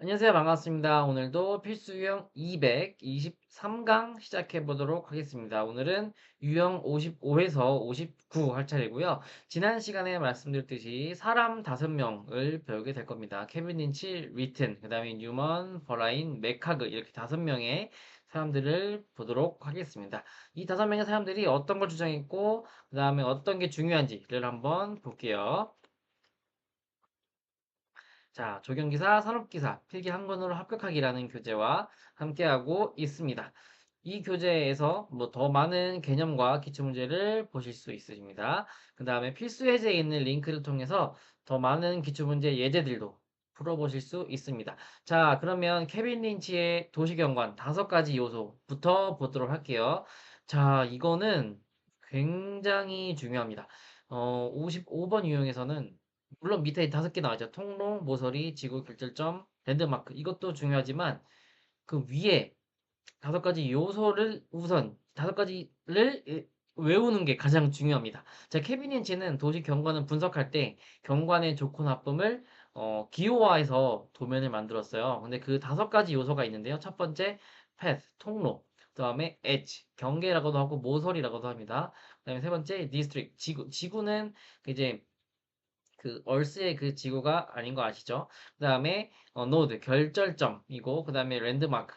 안녕하세요. 반갑습니다. 오늘도 필수 유형 223강 시작해 보도록 하겠습니다. 오늘은 유형 55에서 59 할 차례고요. 지난 시간에 말씀드렸듯이 사람 5명을 배우게 될 겁니다. 케빈 린치, 리튼, 그다음에 뉴먼, 버라인, 맥하그 이렇게 5명의 사람들을 보도록 하겠습니다. 이 5명의 사람들이 어떤 걸 주장했고 그다음에 어떤 게 중요한지를 한번 볼게요. 자, 조경기사, 산업기사, 필기 한 권으로 합격하기라는 교재와 함께하고 있습니다. 이 교재에서 뭐 더 많은 개념과 기출문제를 보실 수 있으십니다. 그 다음에 필수 예제에 있는 링크를 통해서 더 많은 기출문제 예제들도 풀어보실 수 있습니다. 자, 그러면 케빈 린치의 도시경관 5가지 요소부터 보도록 할게요. 자, 이거는 굉장히 중요합니다. 55번 유형에서는 물론 밑에 5개 나와있죠. 통로, 모서리, 지구, 결절점, 랜드마크. 이것도 중요하지만 그 위에 5가지 요소를 우선 5가지를 외우는 게 가장 중요합니다. 자, 케빈 린치는 도시 경관을 분석할 때 경관의 좋고 나쁨을 기호화해서 도면을 만들었어요. 근데 그 5가지 요소가 있는데요. 첫 번째, path, 통로. 그다음에 edge, 경계라고도 하고 모서리라고도 합니다. 그다음에 세 번째, district, 지구. 지구는 이제 그 얼스의 그 지구가 아닌 거 아시죠? 그다음에 노드 결절점이고 그다음에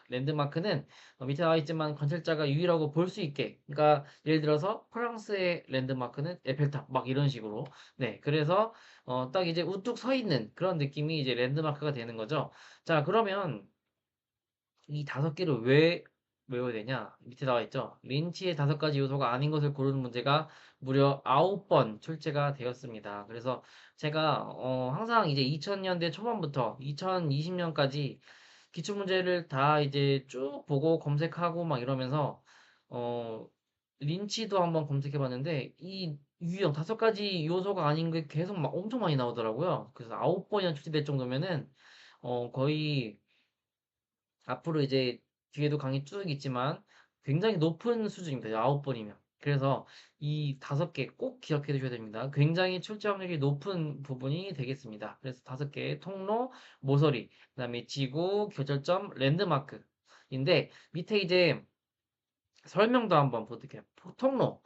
랜드마크는 밑에 나와 있지만 관찰자가 유일하고 볼 수 있게 그러니까 예를 들어서 프랑스의 랜드마크는 에펠탑 막 이런 식으로 네 그래서 딱 이제 우뚝 서 있는 그런 느낌이 이제 랜드마크가 되는 거죠. 자 그러면 이 5개를 왜 외워야 되냐? 밑에 나와 있죠. 린치의 5가지 요소가 아닌 것을 고르는 문제가 무려 9번 출제가 되었습니다. 그래서 제가 항상 이제 2000년대 초반부터 2020년까지 기출문제를 다 이제 쭉 보고 검색하고 막 이러면서 어 린치도 한번 검색해 봤는데 이 유형 5가지 요소가 아닌 게 계속 막 엄청 많이 나오더라고요. 그래서 9번이나 출제될 정도면은 거의 앞으로 이제 뒤에도 강의 쭉 있지만 굉장히 높은 수준입니다. 9번이면. 그래서 이 5개 꼭 기억해 두셔야 됩니다. 굉장히 출제 확률이 높은 부분이 되겠습니다. 그래서 5개 통로, 모서리, 그다음에 지구, 교절점, 랜드마크인데 밑에 이제 설명도 한번 볼게요. 통로.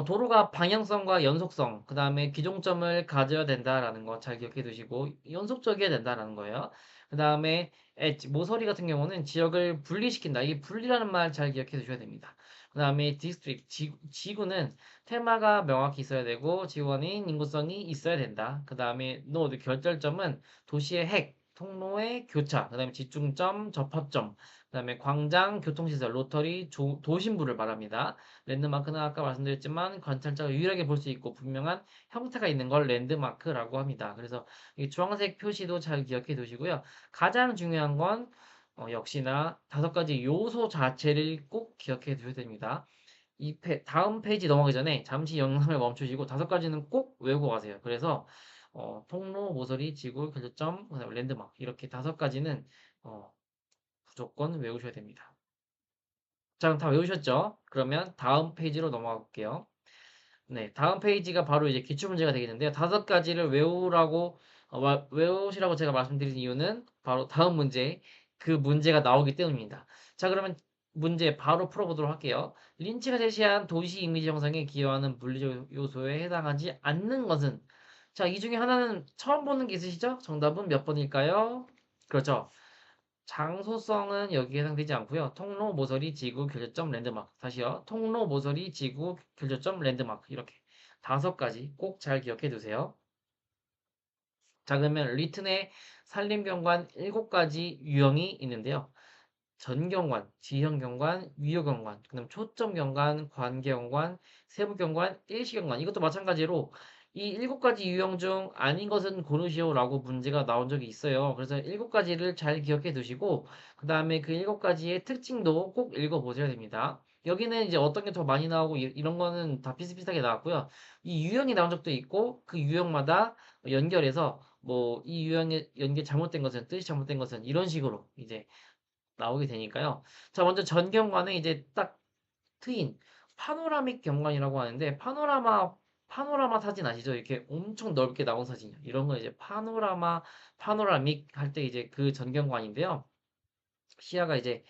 도로가 방향성과 연속성, 그 다음에 기종점을 가져야 된다라는 거 잘 기억해 두시고, 연속적이어야 된다라는 거예요. 그 다음에 엣지, 모서리 같은 경우는 지역을 분리시킨다. 이 분리라는 말 잘 기억해 두셔야 됩니다. 그 다음에 디스트릭, 지구는 테마가 명확히 있어야 되고, 지원인 인구성이 있어야 된다. 그 다음에 노드, 결절점은 도시의 핵, 통로의 교차, 그 다음에 집중점, 접합점, 그다음에 광장, 교통시설, 로터리, 도심부를 말합니다. 랜드마크는 아까 말씀드렸지만 관찰자가 유일하게 볼 수 있고 분명한 형태가 있는 걸 랜드마크라고 합니다. 그래서 이 주황색 표시도 잘 기억해 두시고요. 가장 중요한 건 역시나 5가지 요소 자체를 꼭 기억해 두셔야 됩니다. 다음 페이지 넘어가기 전에 잠시 영상을 멈추시고 5가지는 꼭 외우고 가세요. 그래서 통로, 모서리, 지구, 결정점, 그다음에 랜드마크 이렇게 5가지는 무조건 외우셔야 됩니다. 자, 그럼 다 외우셨죠? 그러면 다음 페이지로 넘어가 볼게요. 네, 다음 페이지가 바로 이제 기출문제가 되겠는데요. 5가지를 외우시라고 제가 말씀드린 이유는 바로 다음 문제, 그 문제가 나오기 때문입니다. 자, 그러면 문제 바로 풀어보도록 할게요. 린치가 제시한 도시 이미지 형성에 기여하는 물리적 요소에 해당하지 않는 것은? 자, 이 중에 하나는 처음 보는 게 있으시죠? 정답은 몇 번일까요? 그렇죠. 장소성은 여기에 해당되지 않고요. 통로, 모서리, 지구, 결점점, 랜드마크. 다시요. 통로, 모서리, 지구, 결점점, 랜드마크. 이렇게 5가지 꼭 잘 기억해 두세요. 자, 그러면 리튼의 산림경관 7가지 유형이 있는데요. 전경관, 지형경관, 위호경관, 그다음 초점경관, 관계경관, 세부경관, 일시경관 이것도 마찬가지로 이 7가지 유형 중 아닌 것은 고르시오라고 문제가 나온 적이 있어요. 그래서 7가지를 잘 기억해 두시고 그 다음에 그 7가지의 특징도 꼭 읽어보셔야 됩니다. 여기는 이제 어떤 게 더 많이 나오고 이런 거는 다 비슷비슷하게 나왔고요. 이 유형이 나온 적도 있고 그 유형마다 연결해서 뭐 이 유형의 연결 잘못된 것은 뜻이 잘못된 것은 이런 식으로 이제 나오게 되니까요. 자, 먼저 전경관은 이제 딱 트인 파노라믹 경관이라고 하는데 파노라마 사진 아시죠? 이렇게 엄청 넓게 나온 사진이요. 이런 거 이제 파노라믹 할 때 이제 그 전경관인데요. 시야가 이제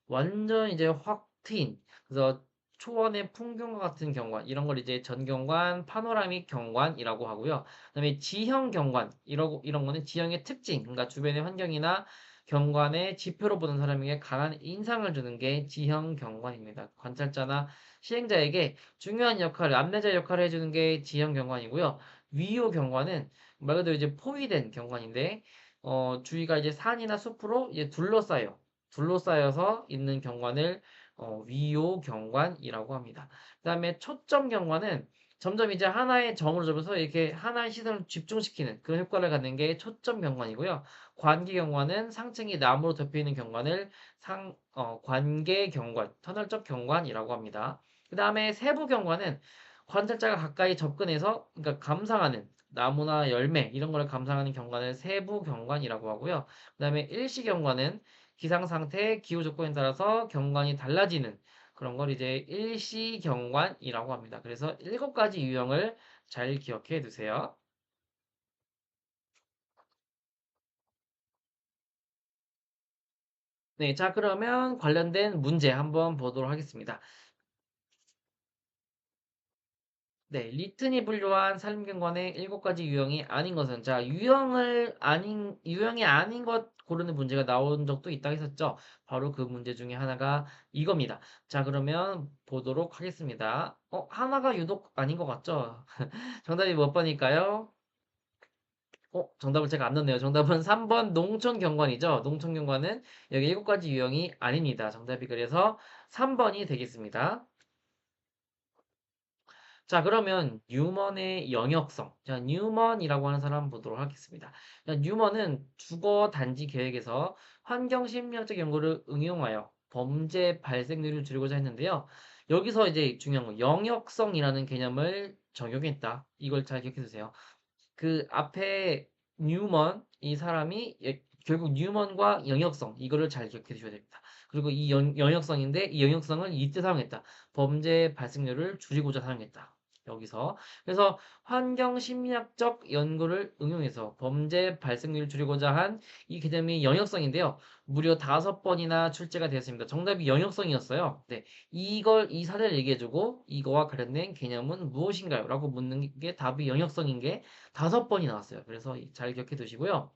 완전 이제 확 트인 그래서 초원의 풍경과 같은 경관 이런 걸 이제 전경관, 파노라믹 경관이라고 하고요. 그다음에 지형 경관 이런 거는 지형의 특징, 그러니까 주변의 환경이나 경관의 지표로 보는 사람에게 강한 인상을 주는 게 지형 경관입니다. 관찰자나 시행자에게 중요한 역할을 안내자 역할을 해주는 게 지형 경관이고요. 위호 경관은 말 그대로 이제 포위된 경관인데 주위가 이제 산이나 숲으로 이제 둘러싸여서 있는 경관을 위요 경관이라고 합니다. 그다음에 초점 경관은 점점 이제 하나의 점으로 잡아서 이렇게 하나의 시선을 집중시키는 그런 효과를 갖는 게 초점 경관이고요. 관계 경관은 상층이 나무로 덮여 있는 경관을 관계 경관, 터널적 경관이라고 합니다. 그다음에 세부 경관은 관찰자가 가까이 접근해서 그러니까 감상하는 나무나 열매 이런 걸 감상하는 경관을 세부 경관이라고 하고요. 그다음에 일시 경관은 기상 상태, 기후 조건에 따라서 경관이 달라지는 그런 걸 이제 일시 경관이라고 합니다. 그래서 7가지 유형을 잘 기억해 두세요. 네, 자, 그러면 관련된 문제 한번 보도록 하겠습니다. 네, 리튼이 분류한 산림경관의 7가지 유형이 아닌 것은, 자, 유형이 아닌 것 고르는 문제가 나온 적도 있다고 했었죠. 바로 그 문제 중에 하나가 이겁니다. 자, 그러면 보도록 하겠습니다. 하나가 유독 아닌 것 같죠? 정답이 몇 번일까요? 정답을 제가 안 넣었네요. 정답은 3번 농촌경관이죠. 농촌경관은 여기 7가지 유형이 아닙니다. 정답이 그래서 3번이 되겠습니다. 자, 그러면 뉴먼의 영역성. 자, 뉴먼이라고 하는 사람 보도록 하겠습니다. 자, 뉴먼은 주거 단지 계획에서 환경 심리학적 연구를 응용하여 범죄 발생률을 줄이고자 했는데요. 여기서 이제 중요한 건 영역성이라는 개념을 적용했다. 이걸 잘 기억해 두세요. 그 앞에 뉴먼 이 사람이 결국 뉴먼과 영역성 이거를 잘 기억해 두셔야 됩니다. 그리고 이 영역성인데 이 영역성을 이때 사용했다. 범죄 발생률을 줄이고자 사용했다. 여기서 그래서 환경 심리학적 연구를 응용해서 범죄 발생률을 줄이고자 한 이 개념이 영역성인데요. 무려 5번이나 출제가 되었습니다. 정답이 영역성이었어요. 네, 이 사례를 얘기해주고 이거와 관련된 개념은 무엇인가요? 라고 묻는 게 답이 영역성인 게 5번이 나왔어요. 그래서 잘 기억해 두시고요.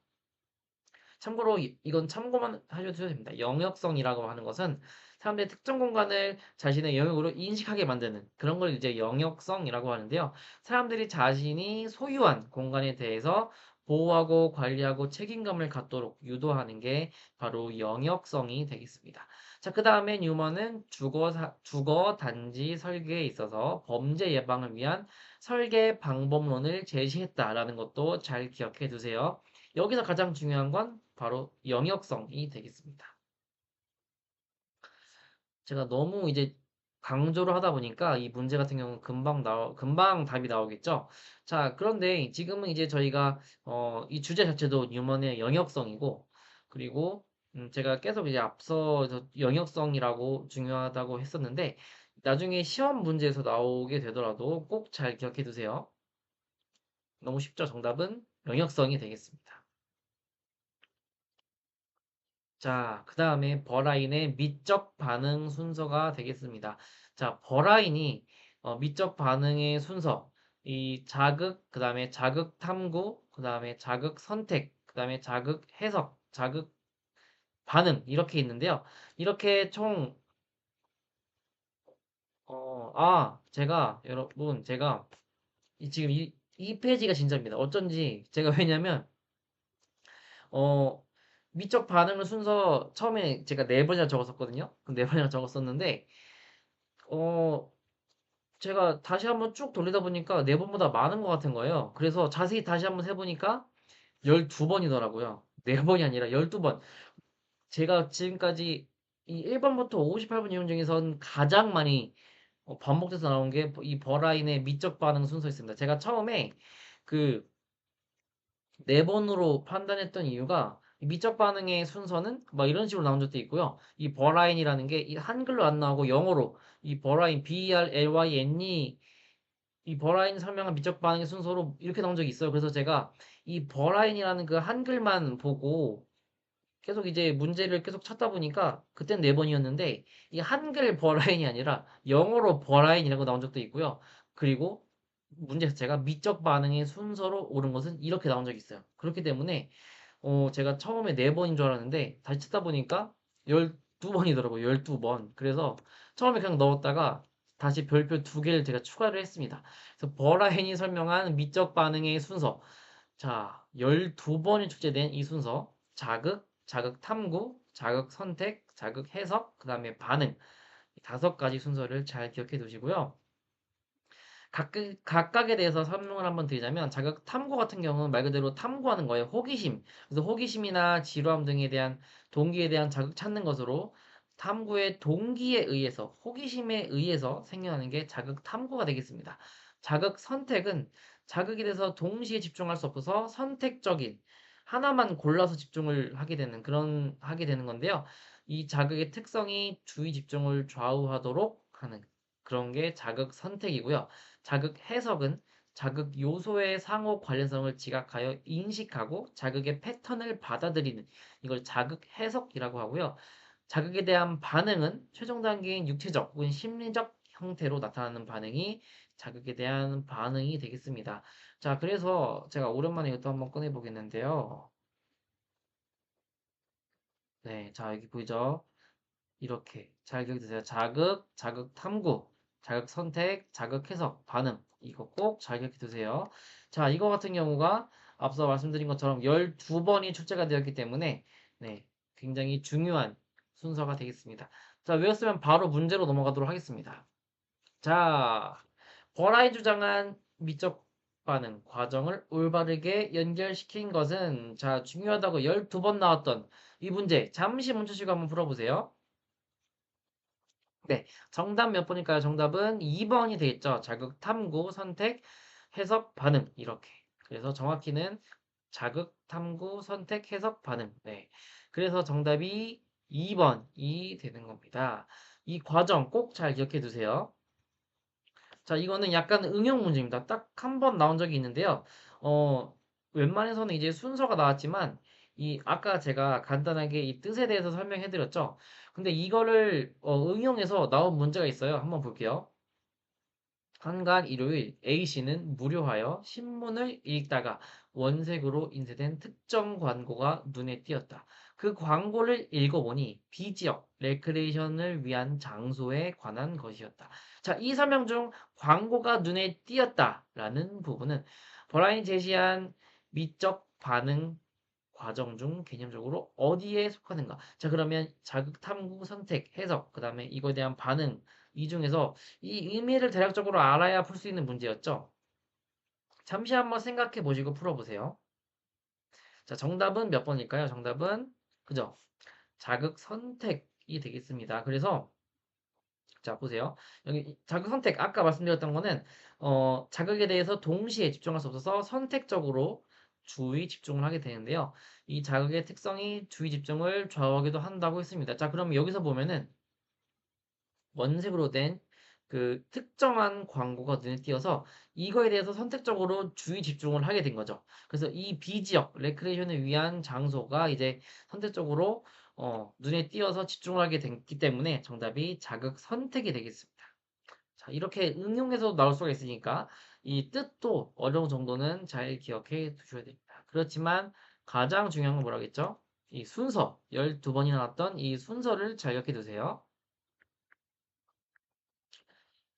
참고로 이건 참고만 하셔도 됩니다. 영역성이라고 하는 것은 사람들이 특정 공간을 자신의 영역으로 인식하게 만드는 그런 걸 이제 영역성이라고 하는데요. 사람들이 자신이 소유한 공간에 대해서 보호하고 관리하고 책임감을 갖도록 유도하는 게 바로 영역성이 되겠습니다. 자, 그 다음에 뉴먼은 주거 단지 설계에 있어서 범죄 예방을 위한 설계 방법론을 제시했다라는 것도 잘 기억해 두세요. 여기서 가장 중요한 건 바로 영역성이 되겠습니다. 제가 너무 이제 강조를 하다 보니까 이 문제 같은 경우는 금방 답이 나오겠죠. 자, 그런데 지금은 이제 저희가 이 주제 자체도 뉴먼의 영역성이고 그리고 제가 계속 이제 앞서 영역성이라고 중요하다고 했었는데 나중에 시험 문제에서 나오게 되더라도 꼭 잘 기억해 두세요. 너무 쉽죠? 정답은 영역성이 되겠습니다. 자, 그 다음에 버라인의 미적 반응 순서가 되겠습니다. 자, 버라인이 미적 반응의 순서, 이 자극, 그 다음에 자극 탐구, 그 다음에 자극 선택, 그 다음에 자극 해석, 자극 반응 이렇게 있는데요. 이렇게 총 제가 지금 이 페이지가 진짜입니다. 어쩐지 제가 왜냐면 어, 미적 반응을 순서 처음에 제가 4번이나 적었었거든요. 그 4번이나 적었었는데 어, 제가 다시 한번 쭉 돌리다 보니까 4번보다 많은 것 같은 거예요. 그래서 자세히 다시 한번 세보니까 12번이더라고요. 4번이 아니라 12번. 제가 지금까지 이 1번부터 58번 이용 중에선 가장 많이 반복돼서 나온 게 이 버라인의 미적 반응 순서였습니다. 제가 처음에 그 4번으로 판단했던 이유가 이 미적 반응의 순서는 막 이런 식으로 나온 적도 있고요. 이 버라인이라는 게 이 한글로 안 나오고 영어로 이 버라인 BRLYNE 이 버라인이 설명한 미적 반응의 순서로 이렇게 나온 적이 있어요. 그래서 제가 이 버라인이라는 그 한글만 보고 계속 이제 문제를 계속 찾다 보니까 그땐 4번이었는데 이 한글 버라인이 아니라 영어로 버라인이라고 나온 적도 있고요. 그리고 문제 자체가 미적 반응의 순서로 옳은 것은 이렇게 나온 적이 있어요. 그렇기 때문에 제가 처음에 4번인 줄 알았는데 다시 찾다 보니까 12번이더라고요. 12번. 그래서 처음에 그냥 넣었다가 다시 별표 2개를 제가 추가를 했습니다. 그래서 버라인이 설명한 미적 반응의 순서. 자, 12번이 출제된 이 순서. 자극, 자극 탐구, 자극 선택, 자극 해석, 그 다음에 반응. 이 5가지 순서를 잘 기억해 두시고요. 각각에 대해서 설명을 한번 드리자면 자극 탐구 같은 경우는 말 그대로 탐구하는 거예요. 호기심. 그래서 호기심이나 지루함 등에 대한 동기에 대한 자극 찾는 것으로 탐구의 동기에 의해서 호기심에 의해서 생겨나는 게 자극 탐구가 되겠습니다. 자극 선택은 자극에 대해서 동시에 집중할 수 없어서 선택적인 하나만 골라서 집중을 하게 되는 건데요. 이 자극의 특성이 주의 집중을 좌우하도록 하는 그런 게 자극 선택이고요. 자극 해석은 자극 요소의 상호 관련성을 지각하여 인식하고 자극의 패턴을 받아들이는 이걸 자극 해석이라고 하고요. 자극에 대한 반응은 최종 단계인 육체적 혹은 심리적 형태로 나타나는 반응이 자극에 대한 반응이 되겠습니다. 자, 그래서 제가 오랜만에 이것도 한번 꺼내 보겠는데요. 네, 자, 여기 보이죠? 이렇게 잘 기억되세요. 자극, 자극 탐구, 자극 선택, 자극 해석, 반응. 이거 꼭 잘 기억해 두세요. 자, 이거 같은 경우가 앞서 말씀드린 것처럼 12번이 출제가 되었기 때문에 네, 굉장히 중요한 순서가 되겠습니다. 자, 외웠으면 바로 문제로 넘어가도록 하겠습니다. 자, 버라이 주장한 미적 반응 과정을 올바르게 연결시킨 것은 자, 중요하다고 12번 나왔던 이 문제 잠시 멈추시고 한번 풀어보세요. 네, 정답 몇 번일까요? 정답은 2번이 되겠죠. 자극, 탐구, 선택, 해석, 반응 이렇게. 그래서 정확히는 자극, 탐구, 선택, 해석, 반응. 네. 그래서 정답이 2번이 되는 겁니다. 이 과정 꼭 잘 기억해 두세요. 자, 이거는 약간 응용 문제입니다. 딱 한 번 나온 적이 있는데요. 어, 웬만해서는 이제 순서가 나왔지만, 이, 아까 제가 간단하게 이 뜻에 대해서 설명해 드렸죠. 근데 이거를 응용해서 나온 문제가 있어요. 한번 볼게요. 한간 일요일 A씨는 무료하여 신문을 읽다가 원색으로 인쇄된 특정 광고가 눈에 띄었다. 그 광고를 읽어보니 비지역, 레크레이션을 위한 장소에 관한 것이었다. 자, 이 설명 중 광고가 눈에 띄었다라는 부분은 버라인이 제시한 미적 반응 과정 중 개념적으로 어디에 속하는가? 자, 그러면 자극, 탐구, 선택, 해석, 그 다음에 이거에 대한 반응, 이 중에서 이 의미를 대략적으로 알아야 풀 수 있는 문제였죠. 잠시 한번 생각해 보시고 풀어보세요. 자, 정답은 몇 번일까요? 정답은, 그죠? 자극, 선택이 되겠습니다. 그래서, 자, 보세요. 여기 자극, 선택, 아까 말씀드렸던 거는, 자극에 대해서 동시에 집중할 수 없어서 선택적으로 주의 집중을 하게 되는데요. 이 자극의 특성이 주의 집중을 좌우하기도 한다고 했습니다. 자, 그럼 여기서 보면은 원색으로 된 그 특정한 광고가 눈에 띄어서 이거에 대해서 선택적으로 주의 집중을 하게 된 거죠. 그래서 이 비지역, 레크레이션을 위한 장소가 이제 선택적으로 눈에 띄어서 집중을 하게 됐기 때문에 정답이 자극 선택이 되겠습니다. 자, 이렇게 응용해서 나올 수가 있으니까 이 뜻도 어느 정도는 잘 기억해 두셔야 됩니다. 그렇지만 가장 중요한 건 뭐라겠죠? 이 순서, 12번이 나왔던 이 순서를 잘 기억해 두세요.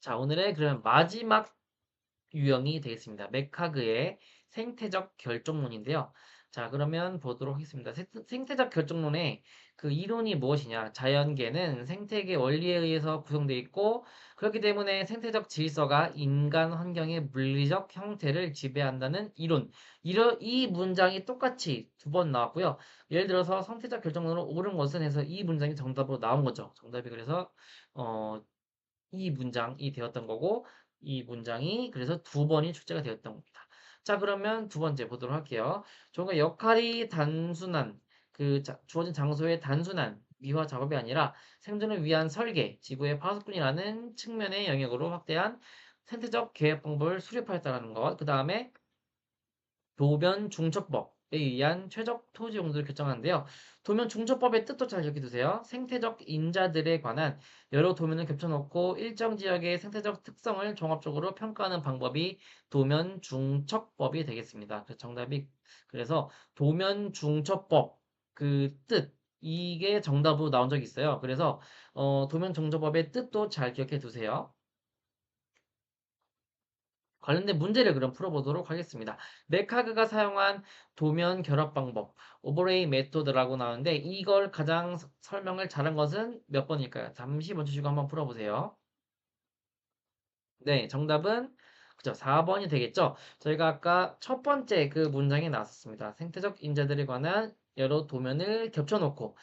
자, 오늘의 그럼 마지막 유형이 되겠습니다. 맥하그의 생태적 결정론인데요. 자, 그러면 보도록 하겠습니다. 생태적 결정론의 그 이론이 무엇이냐? 자연계는 생태계 원리에 의해서 구성되어 있고, 그렇기 때문에 생태적 질서가 인간 환경의 물리적 형태를 지배한다는 이론. 이 문장이 똑같이 2번 나왔고요. 예를 들어서 생태적 결정론으로 옳은 것은 해서 이 문장이 정답으로 나온 거죠. 정답이 그래서, 어, 이 문장이 되었던 거고, 이 문장이 그래서 2번이 출제가 되었던 겁니다. 자, 그러면 두 번째 보도록 할게요. 조금 역할이 단순한, 주어진 장소의 단순한 미화 작업이 아니라 생존을 위한 설계, 지구의 파수꾼이라는 측면의 영역으로 확대한 생태적 계획 방법을 수립하였다라는 것. 그 다음에 도면 중첩법에 의한 최적 토지 용도를 결정하는데요. 도면 중첩법의 뜻도 잘 기억해 두세요. 생태적 인자들에 관한 여러 도면을 겹쳐놓고 일정 지역의 생태적 특성을 종합적으로 평가하는 방법이 도면 중첩법이 되겠습니다. 그래서 도면 중첩법 그 뜻, 이게 정답으로 나온 적이 있어요. 그래서 도면 중첩법의 뜻도 잘 기억해 두세요. 관련된 문제를 그럼 풀어보도록 하겠습니다. 맥하그가 사용한 도면 결합 방법, 오버레이 메소드라고 나오는데 이걸 가장 설명을 잘한 것은 몇 번일까요? 잠시 멈추시고 한번 풀어보세요. 네, 정답은 그죠? 4번이 되겠죠? 저희가 아까 첫 번째 그 문장에 나왔습니다. 생태적 인자들에 관한 여러 도면을 겹쳐놓고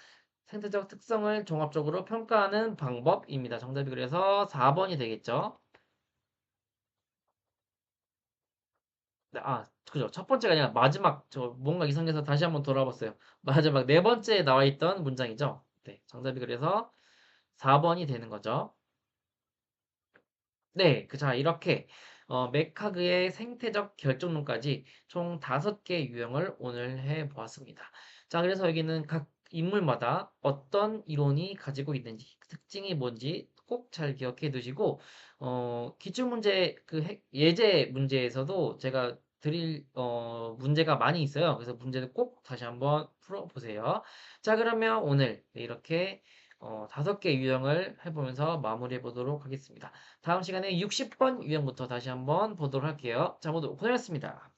생태적 특성을 종합적으로 평가하는 방법입니다. 정답이 그래서 4번이 되겠죠? 네, 그죠. 첫 번째가 아니라 마지막, 뭔가 이상해서 다시 한번 돌아봤어요. 마지막 네 번째에 나와 있던 문장이죠. 네, 정답이 그래서 4번이 되는 거죠. 네, 자, 이렇게, 맥하그의 생태적 결정론까지 총 5개 유형을 오늘 해 보았습니다. 자, 그래서 여기는 각 인물마다 어떤 이론이 가지고 있는지, 그 특징이 뭔지 꼭 잘 기억해 두시고, 기출문제, 예제 문제에서도 제가 드릴, 문제가 많이 있어요. 그래서 문제를 꼭 다시 한번 풀어보세요. 자, 그러면 오늘 이렇게 5개 유형을 해보면서 마무리해 보도록 하겠습니다. 다음 시간에 60번 유형부터 다시 한번 보도록 할게요. 자, 모두 고생하셨습니다.